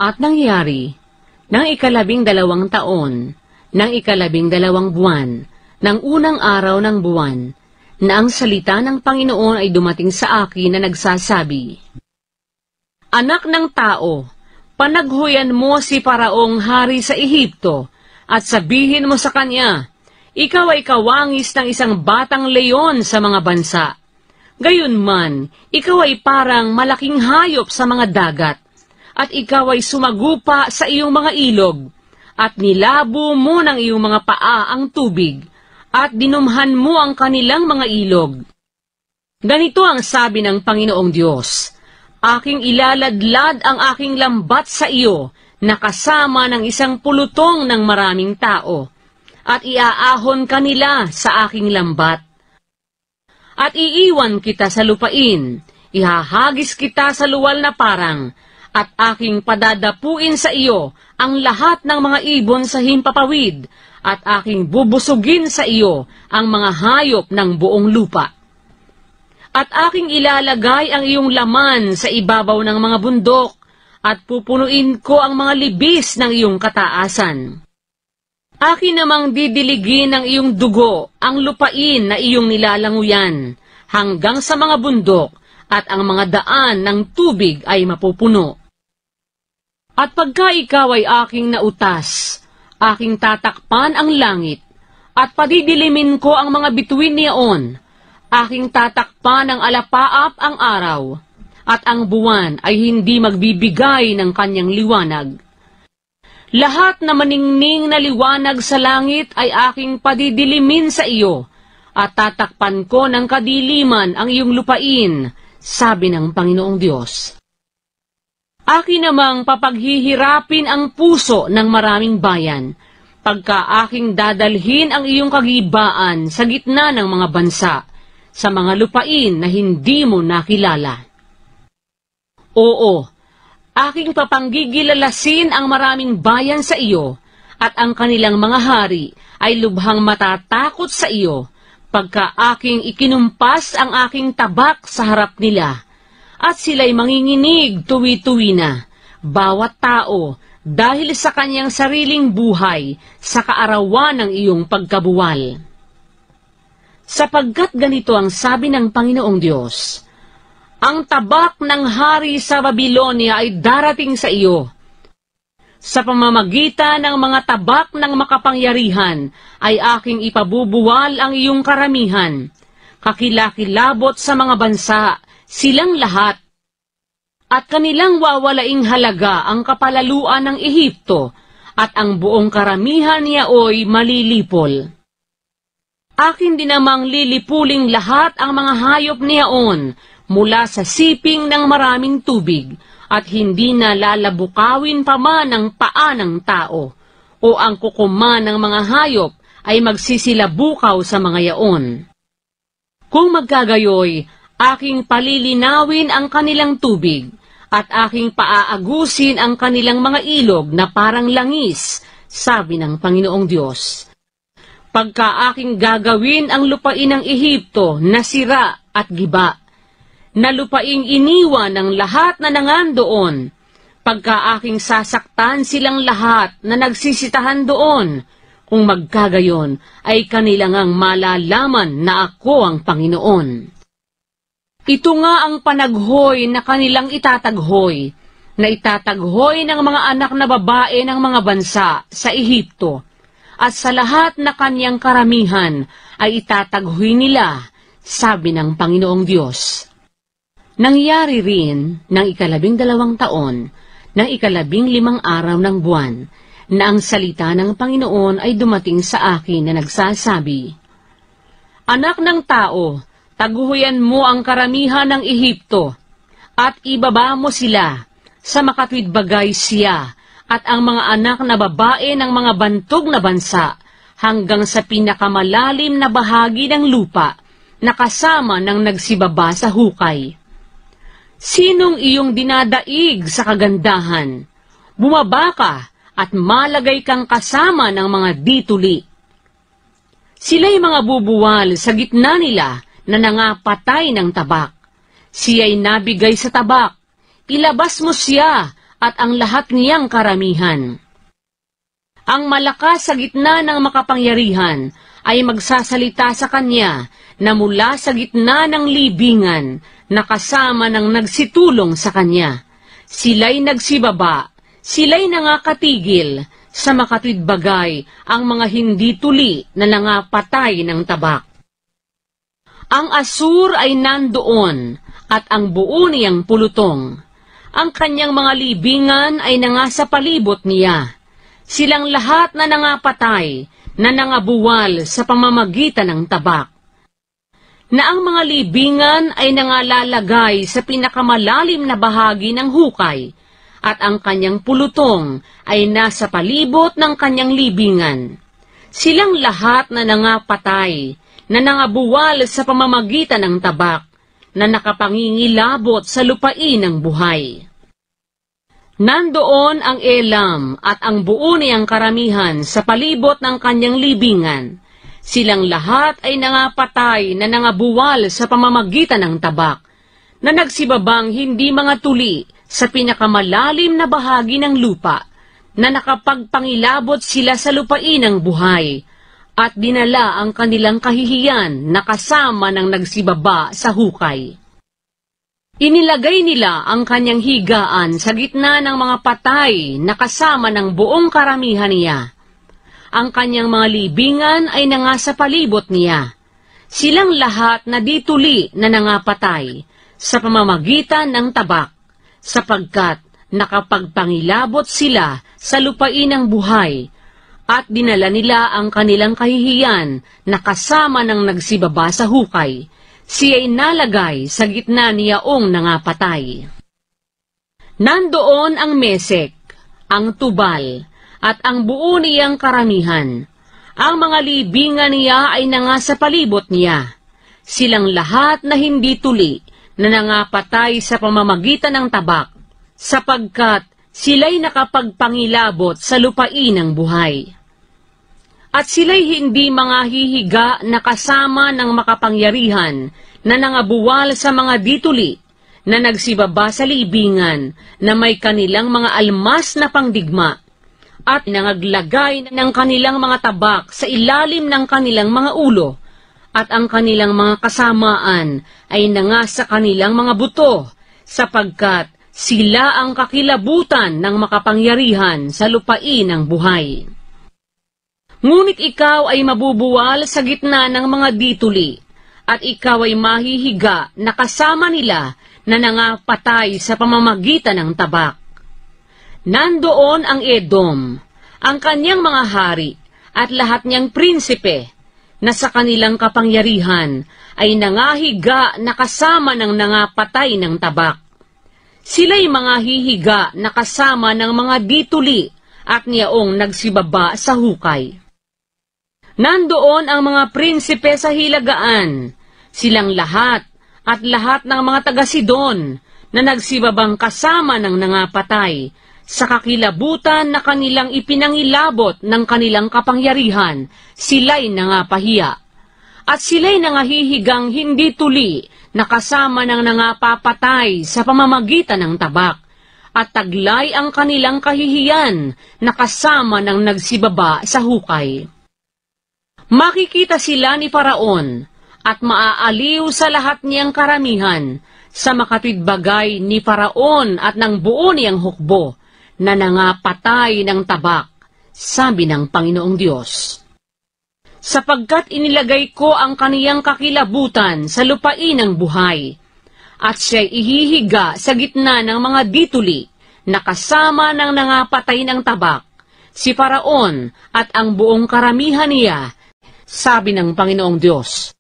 At nangyari, ng 12 taon, ng 12 buwan, ng unang araw ng buwan, na ang salita ng Panginoon ay dumating sa akin na nagsasabi, Anak ng tao, panaghuyan mo si Paraong hari sa Ehipto, at sabihin mo sa kanya, ikaw ay kawangis ng isang batang leyon sa mga bansa. Gayunman, ikaw ay parang malaking hayop sa mga dagat, at ikaw ay sumagupa sa iyong mga ilog, at nilabo mo ng iyong mga paa ang tubig, at dinumhan mo ang kanilang mga ilog. Ganito ang sabi ng Panginoong Diyos, aking ilaladlad ang aking lambat sa iyo, na kasama ng isang pulutong ng maraming tao, at iaahon kanila sa aking lambat. At iiwan kita sa lupain, ihahagis kita sa luwal na parang, at aking padadapuin sa iyo ang lahat ng mga ibon sa himpapawid, at aking bubusugin sa iyo ang mga hayop ng buong lupa. At aking ilalagay ang iyong laman sa ibabaw ng mga bundok, at pupunuin ko ang mga libis ng iyong kataasan. Akin namang didiligin ng iyong dugo ang lupain na iyong nilalanguyan, hanggang sa mga bundok, at ang mga daan ng tubig ay mapupuno. At pagka ikaw ay aking nautas, aking tatakpan ang langit, at padidilimin ko ang mga bituin niyaon, aking tatakpan ng alapaap ang araw, at ang buwan ay hindi magbibigay ng kanyang liwanag. Lahat na maningning na liwanag sa langit ay aking padidilimin sa iyo, at tatakpan ko ng kadiliman ang iyong lupain, sabi ng Panginoong Diyos. Akin namang papaghihirapin ang puso ng maraming bayan, pagka aking dadalhin ang iyong kagibaan sa gitna ng mga bansa, sa mga lupain na hindi mo nakilala. Oo, aking papanggigilalasin ang maraming bayan sa iyo, at ang kanilang mga hari ay lubhang matatakot sa iyo, pagka aking ikinumpas ang aking tabak sa harap nila, at sila'y manginginig tuwi-tuwi na, bawat tao, dahil sa kanyang sariling buhay, sa kaarawan ng iyong pagkabuwal. Sapagkat ganito ang sabi ng Panginoong Diyos, ang tabak ng hari sa Babilonia ay darating sa iyo. Sa pamamagitan ng mga tabak ng makapangyarihan ay aking ipabubuwal ang iyong karamihan. Kakilakilabot sa mga bansa, silang lahat. At kanilang wawalaing halaga ang kapalaluan ng Ehipto, at ang buong karamihan niyaoy malilipol. Akin din namang lilipuling lahat ang mga hayop niyaon, mula sa siping ng maraming tubig, at hindi na lalabukawin pa man ang paa ng tao, o ang kukuman ng mga hayop ay magsisilabukaw sa mga yaon. Kung magkagayoy, aking palilinawin ang kanilang tubig, at aking paaagusin ang kanilang mga ilog na parang langis, sabi ng Panginoong Diyos. Pagka aking gagawin ang lupain ng Ehipto na sira at giba, na lupaing iniwan ng lahat na nangandoon, pagka aking sasaktan silang lahat na nagsisitahan doon, kung magkagayon ay kanilang ang malalaman na ako ang Panginoon. Ito nga ang panaghoy na kanilang itataghoy, na itataghoy ng mga anak na babae ng mga bansa sa Ehipto, at sa lahat na kanyang karamihan ay itataghoy nila, sabi ng Panginoong Diyos. Nangyari rin ng 12 taon, ng 15 araw ng buwan, na ang salita ng Panginoon ay dumating sa akin na nagsasabi, Anak ng tao, taguhuyan mo ang karamihan ng Ehipto, at ibaba mo sila, sa makatwidbagay siya, at ang mga anak na babae ng mga bantog na bansa, hanggang sa pinakamalalim na bahagi ng lupa, na kasama ng nagsibaba sa hukay. Sinong iyong dinadaig sa kagandahan? Bumaba ka at malagay kang kasama ng mga dituli. Sila'y mga bubuwal sa gitna nila na nangapatay ng tabak. Siya'y nabigay sa tabak. Ilabas mo siya at ang lahat niyang karamihan. Ang malakas sa gitna ng makapangyarihan ay magsasalita sa kanya na mula sa gitna ng libingan na kasama ng nagsitulong sa kanya. Sila'y nagsibaba, sila'y nangakatigil, sa makatwid bagay ang mga hindi tuli na nangapatay ng tabak. Ang Asur ay nandoon at ang buo niyang pulutong. Ang kanyang mga libingan ay nangasa palibot niya. Silang lahat na nangapatay, na nangabuwal sa pamamagitan ng tabak. Na ang mga libingan ay nangalalagay sa pinakamalalim na bahagi ng hukay, at ang kanyang pulutong ay nasa palibot ng kanyang libingan. Silang lahat na nangapatay, na nangabuwal sa pamamagitan ng tabak, na nakapangingilabot sa lupain ng buhay. Nandoon ang Elam at ang buo niyang karamihan sa palibot ng kanyang libingan. Silang lahat ay nangapatay na nangabuwal sa pamamagitan ng tabak, na nagsibabang hindi mga tuli sa pinakamalalim na bahagi ng lupa, na nakapagpangilabot sila sa lupain ng buhay, at dinala ang kanilang kahihiyan na kasama ng nagsibaba sa hukay. Inilagay nila ang kanyang higaan sa gitna ng mga patay na kasama ng buong karamihan niya. Ang kanyang mga libingan ay nangasa palibot niya. Silang lahat na dituli na nangapatay sa pamamagitan ng tabak, sapagkat nakapagpangilabot sila sa lupain ng buhay, at dinala nila ang kanilang kahihiyan na kasama ng nagsibaba sa hukay. Siya'y nalagay sa gitna niyaong nangapatay. Nandoon ang Mesek, ang Tubal, at ang buo niyang karamihan. Ang mga libingan niya ay nangasa palibot niya. Silang lahat na hindi tuli, na nangapatay sa pamamagitan ng tabak, sapagkat sila'y nakapagpangilabot sa lupain ng buhay. At sila'y hindi mga hihiga na kasama ng makapangyarihan na nangabuwal sa mga dituli, na nagsibaba sa libingan na may kanilang mga almas na pangdigma, at nangaglagay ng kanilang mga tabak sa ilalim ng kanilang mga ulo, at ang kanilang mga kasamaan ay nangasa kanilang mga buto, sapagkat sila ang kakilabutan ng makapangyarihan sa lupain ng buhay. Ngunit ikaw ay mabubuwal sa gitna ng mga dituli, at ikaw ay mahihiga na kasama nila na nangapatay sa pamamagitan ng tabak. Nandoon ang Edom, ang kanyang mga hari, at lahat niyang prinsipe, na sa kanilang kapangyarihan ay nangahiga na kasama ng nangapatay ng tabak. Sila'y mga hihiga na kasama ng mga dituli at niyaong nagsibaba sa hukay. Nandoon ang mga prinsipe sa hilagaan, silang lahat at lahat ng mga taga-Sidon na nagsibabang kasama ng nangapatay sa kakilabutan na kanilang ipinangilabot ng kanilang kapangyarihan, sila'y nangapahiya. At sila'y nangahihigang hindi tuli na kasama ng nangapapatay sa pamamagitan ng tabak, at taglay ang kanilang kahihiyan na kasama ng nagsibaba sa hukay. Makikita sila ni Faraon at maaaliw sa lahat niyang karamihan sa makatwid bagay ni Faraon at ng buo niyang hukbo, na nangapatay ng tabak, sabi ng Panginoong Diyos. Sapagkat inilagay ko ang kaniyang kakilabutan sa lupain ng buhay, at siya'y ihihiga sa gitna ng mga dituli na kasama ng nangapatay ng tabak, si Faraon at ang buong karamihan niya, sabi ng Panginoong Diyos.